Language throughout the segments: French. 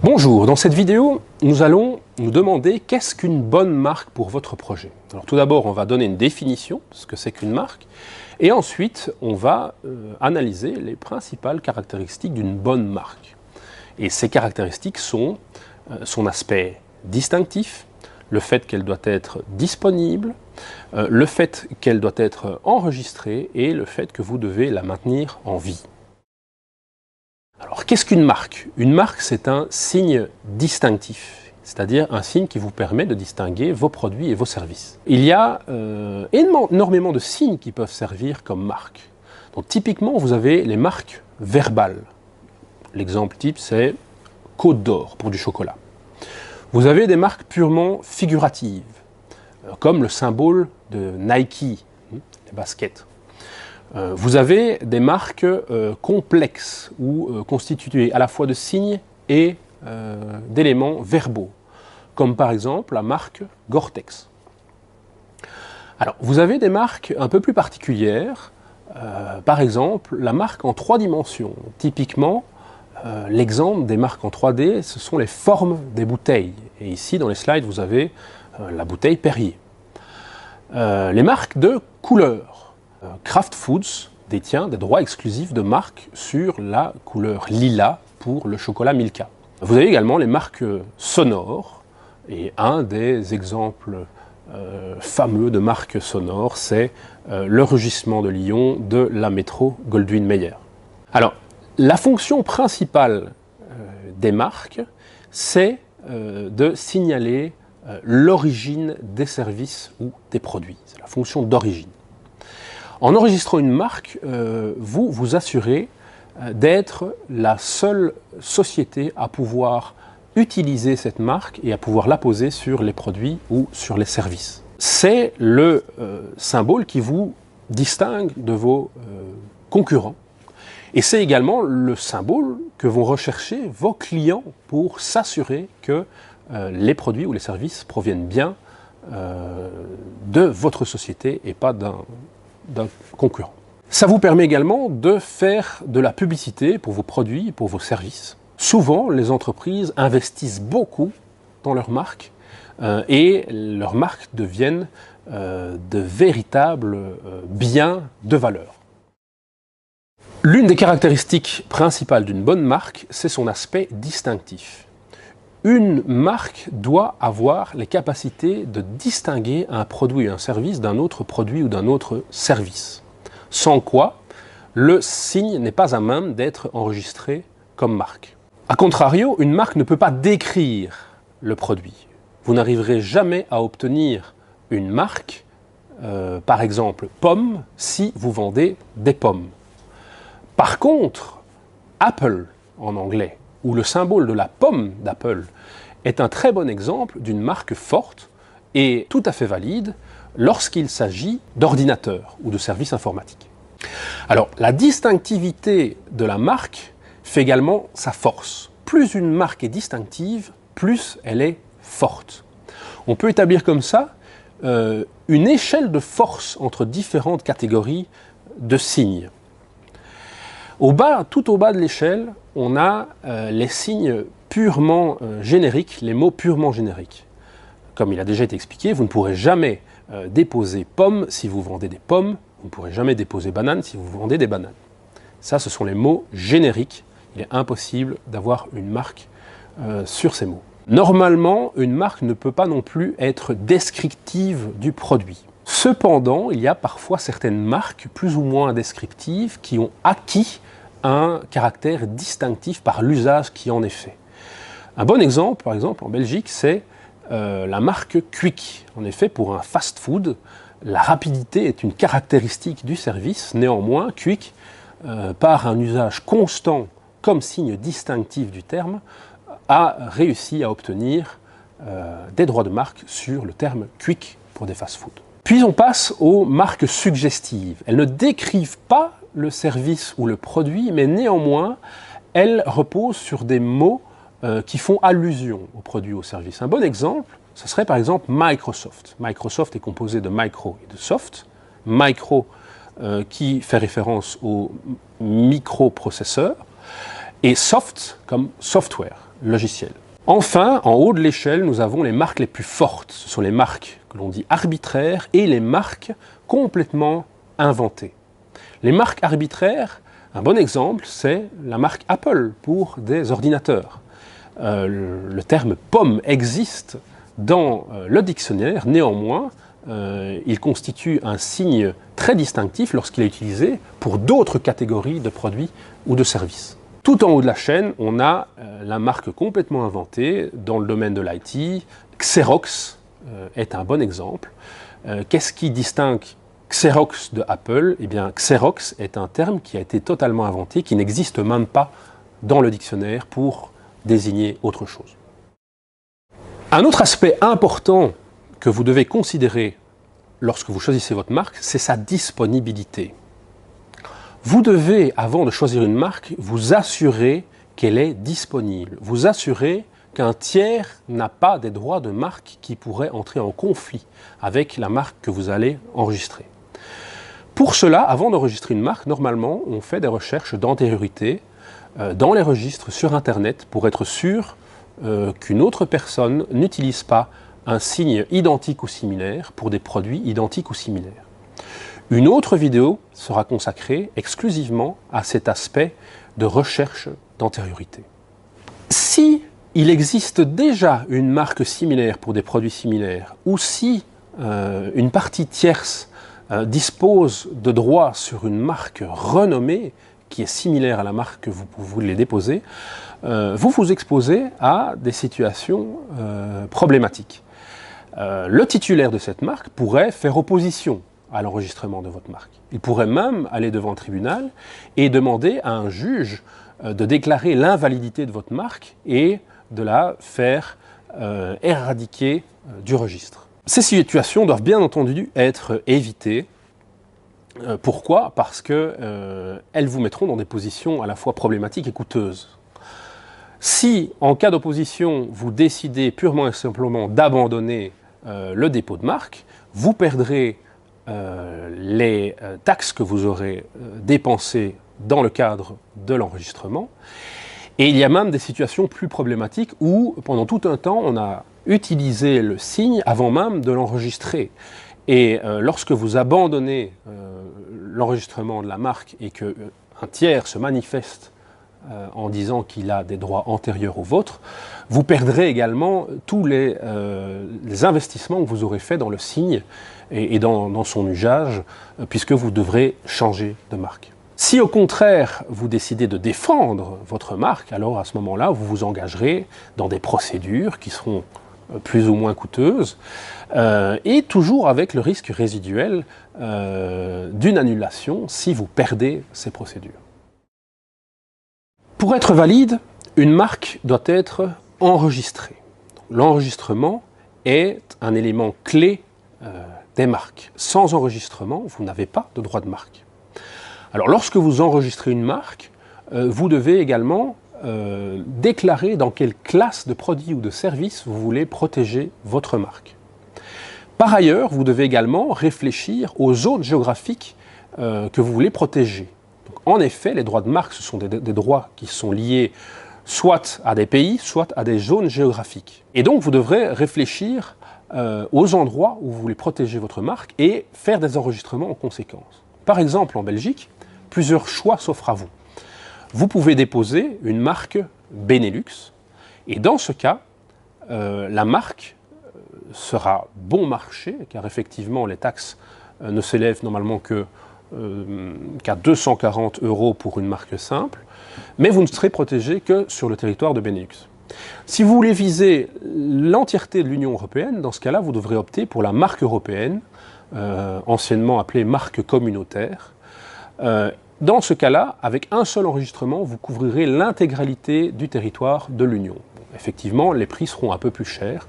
Bonjour, dans cette vidéo, nous allons nous demander qu'est-ce qu'une bonne marque pour votre projet. Alors tout d'abord, on va donner une définition de ce que c'est qu'une marque, et ensuite, on va analyser les principales caractéristiques d'une bonne marque. Et ces caractéristiques sont son aspect distinctif, le fait qu'elle doit être disponible, le fait qu'elle doit être enregistrée et le fait que vous devez la maintenir en vie. Alors, qu'est-ce qu'une marque? Une marque, c'est un signe distinctif, c'est-à-dire un signe qui vous permet de distinguer vos produits et vos services. Il y a énormément de signes qui peuvent servir comme marque. Donc, typiquement, vous avez les marques verbales. L'exemple type, c'est Côte d'Or pour du chocolat. Vous avez des marques purement figuratives, comme le symbole de Nike, les baskets. Vous avez des marques complexes ou constituées à la fois de signes et d'éléments verbaux, comme par exemple la marque Gore-Tex. Alors, vous avez des marques un peu plus particulières, par exemple la marque en 3 dimensions. Typiquement, l'exemple des marques en 3D, ce sont les formes des bouteilles. Et ici, dans les slides, vous avez la bouteille Perrier. Les marques de couleurs. Kraft Foods détient des droits exclusifs de marque sur la couleur lilas pour le chocolat Milka. Vous avez également les marques sonores, et un des exemples fameux de marques sonores, c'est le rugissement de Lyon de la métro Goldwyn-Mayer. Alors, la fonction principale des marques, c'est de signaler l'origine des services ou des produits. C'est la fonction d'origine. En enregistrant une marque, vous vous assurez d'être la seule société à pouvoir utiliser cette marque et à pouvoir la poser sur les produits ou sur les services. C'est le symbole qui vous distingue de vos concurrents. Et c'est également le symbole que vont rechercher vos clients pour s'assurer que les produits ou les services proviennent bien de votre société et pas d'un concurrent. Ça vous permet également de faire de la publicité pour vos produits et pour vos services. Souvent, les entreprises investissent beaucoup dans leurs marques et leurs marques deviennent de véritables biens de valeur. L'une des caractéristiques principales d'une bonne marque, c'est son aspect distinctif. Une marque doit avoir les capacités de distinguer un produit ou un service d'un autre produit ou d'un autre service. Sans quoi, le signe n'est pas à même d'être enregistré comme marque. A contrario, une marque ne peut pas décrire le produit. Vous n'arriverez jamais à obtenir une marque, par exemple pomme, si vous vendez des pommes. Par contre, Apple en anglais, où le symbole de la pomme d'Apple est un très bon exemple d'une marque forte et tout à fait valide lorsqu'il s'agit d'ordinateurs ou de services informatiques. Alors, la distinctivité de la marque fait également sa force. Plus une marque est distinctive, plus elle est forte. On peut établir comme ça une échelle de force entre différentes catégories de signes. Tout au bas de l'échelle, on a les signes purement génériques, les mots purement génériques. Comme il a déjà été expliqué, vous ne pourrez jamais déposer pomme si vous vendez des pommes, vous ne pourrez jamais déposer banane si vous vendez des bananes. Ça, ce sont les mots génériques. Il est impossible d'avoir une marque sur ces mots. Normalement, une marque ne peut pas non plus être descriptive du produit. Cependant, il y a parfois certaines marques plus ou moins descriptives qui ont acquis un caractère distinctif par l'usage qui en est fait. Un bon exemple, par exemple, en Belgique, c'est la marque Quick. En effet, pour un fast-food, la rapidité est une caractéristique du service. Néanmoins, Quick, par un usage constant comme signe distinctif du terme, a réussi à obtenir des droits de marque sur le terme Quick pour des fast-foods. Puis on passe aux marques suggestives. Elles ne décrivent pas le service ou le produit, mais néanmoins, elles reposent sur des mots qui font allusion au produit ou au service. Un bon exemple, ce serait par exemple Microsoft. Microsoft est composé de micro et de soft. Micro qui fait référence au microprocesseur et soft comme software. logiciel. Enfin, en haut de l'échelle, nous avons les marques les plus fortes. Ce sont les marques que l'on dit arbitraires et les marques complètement inventées. Les marques arbitraires, un bon exemple, c'est la marque Apple pour des ordinateurs. Le terme pomme existe dans le dictionnaire, néanmoins, il constitue un signe très distinctif lorsqu'il est utilisé pour d'autres catégories de produits ou de services. Tout en haut de la chaîne, on a la marque complètement inventée dans le domaine de l'IT. Xerox est un bon exemple. Qu'est-ce qui distingue Xerox de Apple? Eh bien, Xerox est un terme qui a été totalement inventé, qui n'existe même pas dans le dictionnaire pour désigner autre chose. Un autre aspect important que vous devez considérer lorsque vous choisissez votre marque, c'est sa disponibilité. Vous devez, avant de choisir une marque, vous assurer qu'elle est disponible. Vous assurer qu'un tiers n'a pas des droits de marque qui pourraient entrer en conflit avec la marque que vous allez enregistrer. Pour cela, avant d'enregistrer une marque, normalement, on fait des recherches d'antériorité dans les registres sur Internet pour être sûr qu'une autre personne n'utilise pas un signe identique ou similaire pour des produits identiques ou similaires. Une autre vidéo sera consacrée exclusivement à cet aspect de recherche d'antériorité. Si il existe déjà une marque similaire pour des produits similaires, ou si une partie tierce dispose de droits sur une marque renommée qui est similaire à la marque que vous voulez déposer, vous vous exposez à des situations problématiques. Le titulaire de cette marque pourrait faire opposition à l'enregistrement de votre marque. Il pourrait même aller devant le tribunal et demander à un juge de déclarer l'invalidité de votre marque et de la faire éradiquer du registre. Ces situations doivent bien entendu être évitées. Pourquoi? Parce qu'elles vous mettront dans des positions à la fois problématiques et coûteuses. Si, en cas d'opposition, vous décidez purement et simplement d'abandonner le dépôt de marque, vous perdrez les taxes que vous aurez dépensées dans le cadre de l'enregistrement. Et il y a même des situations plus problématiques où, pendant tout un temps, on a utilisé le signe avant même de l'enregistrer. Et lorsque vous abandonnez l'enregistrement de la marque et qu'un tiers se manifeste en disant qu'il a des droits antérieurs aux vôtres, vous perdrez également tous les investissements que vous aurez faits dans le signe et dans son usage, puisque vous devrez changer de marque. Si au contraire vous décidez de défendre votre marque, alors à ce moment-là, vous vous engagerez dans des procédures qui seront plus ou moins coûteuses, et toujours avec le risque résiduel d'une annulation si vous perdez ces procédures. Pour être valide, une marque doit être enregistrée. L'enregistrement est un élément clé des marques. Sans enregistrement, vous n'avez pas de droit de marque. Alors lorsque vous enregistrez une marque, vous devez également déclarer dans quelle classe de produits ou de services vous voulez protéger votre marque. Par ailleurs, vous devez également réfléchir aux zones géographiques que vous voulez protéger. Donc, en effet, les droits de marque, ce sont des droits qui sont liés soit à des pays, soit à des zones géographiques. Et donc, vous devrez réfléchir aux endroits où vous voulez protéger votre marque et faire des enregistrements en conséquence. Par exemple, en Belgique, plusieurs choix s'offrent à vous. Vous pouvez déposer une marque Benelux, et dans ce cas, la marque sera bon marché, car effectivement les taxes ne s'élèvent normalement qu'à 240 € pour une marque simple, mais vous ne serez protégé que sur le territoire de Benelux. Si vous voulez viser l'entièreté de l'Union européenne, dans ce cas-là, vous devrez opter pour la marque européenne, anciennement appelée marque communautaire. Dans ce cas-là, avec un seul enregistrement, vous couvrirez l'intégralité du territoire de l'Union. Effectivement, les prix seront un peu plus chers.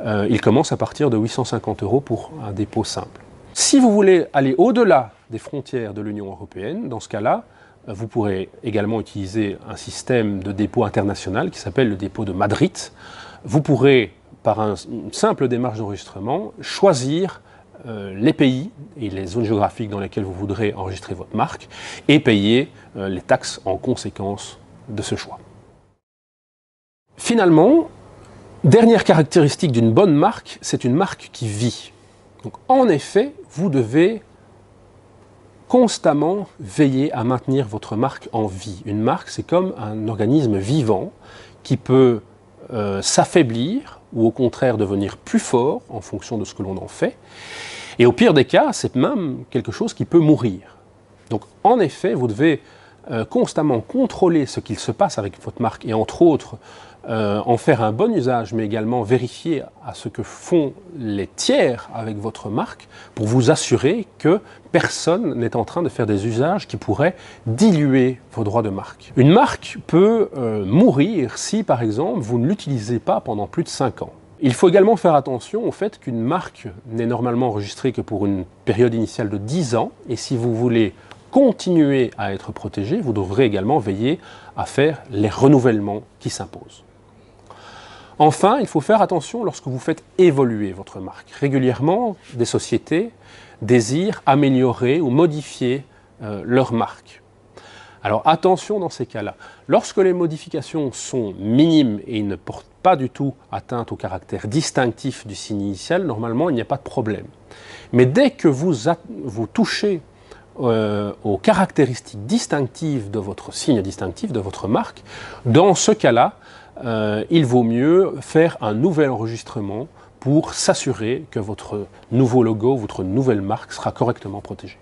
Ils commencent à partir de 850 € pour un dépôt simple. Si vous voulez aller au-delà des frontières de l'Union européenne, dans ce cas-là, vous pourrez également utiliser un système de dépôt international qui s'appelle le dépôt de Madrid. Vous pourrez, par une simple démarche d'enregistrement, choisir les pays et les zones géographiques dans lesquelles vous voudrez enregistrer votre marque et payer les taxes en conséquence de ce choix. Finalement, dernière caractéristique d'une bonne marque, c'est une marque qui vit. Donc, en effet, vous devez constamment veiller à maintenir votre marque en vie. Une marque, c'est comme un organisme vivant qui peut s'affaiblir ou au contraire devenir plus fort en fonction de ce que l'on en fait. Et au pire des cas, c'est même quelque chose qui peut mourir. Donc, en effet, vous devez constamment contrôler ce qu'il se passe avec votre marque et entre autres en faire un bon usage, mais également vérifier à ce que font les tiers avec votre marque pour vous assurer que personne n'est en train de faire des usages qui pourraient diluer vos droits de marque. Une marque peut mourir si, par exemple, vous ne l'utilisez pas pendant plus de 5 ans. Il faut également faire attention au fait qu'une marque n'est normalement enregistrée que pour une période initiale de 10 ans, et si vous voulez continuer à être protégé, vous devrez également veiller à faire les renouvellements qui s'imposent. Enfin, il faut faire attention lorsque vous faites évoluer votre marque. Régulièrement, des sociétés désirent améliorer ou modifier leur marque. Alors attention dans ces cas-là. Lorsque les modifications sont minimes et ne portent pas du tout atteinte au caractère distinctif du signe initial, normalement il n'y a pas de problème. Mais dès que vous touchez aux caractéristiques distinctives de votre signe distinctif, de votre marque, dans ce cas-là, il vaut mieux faire un nouvel enregistrement pour s'assurer que votre nouveau logo, votre nouvelle marque sera correctement protégée.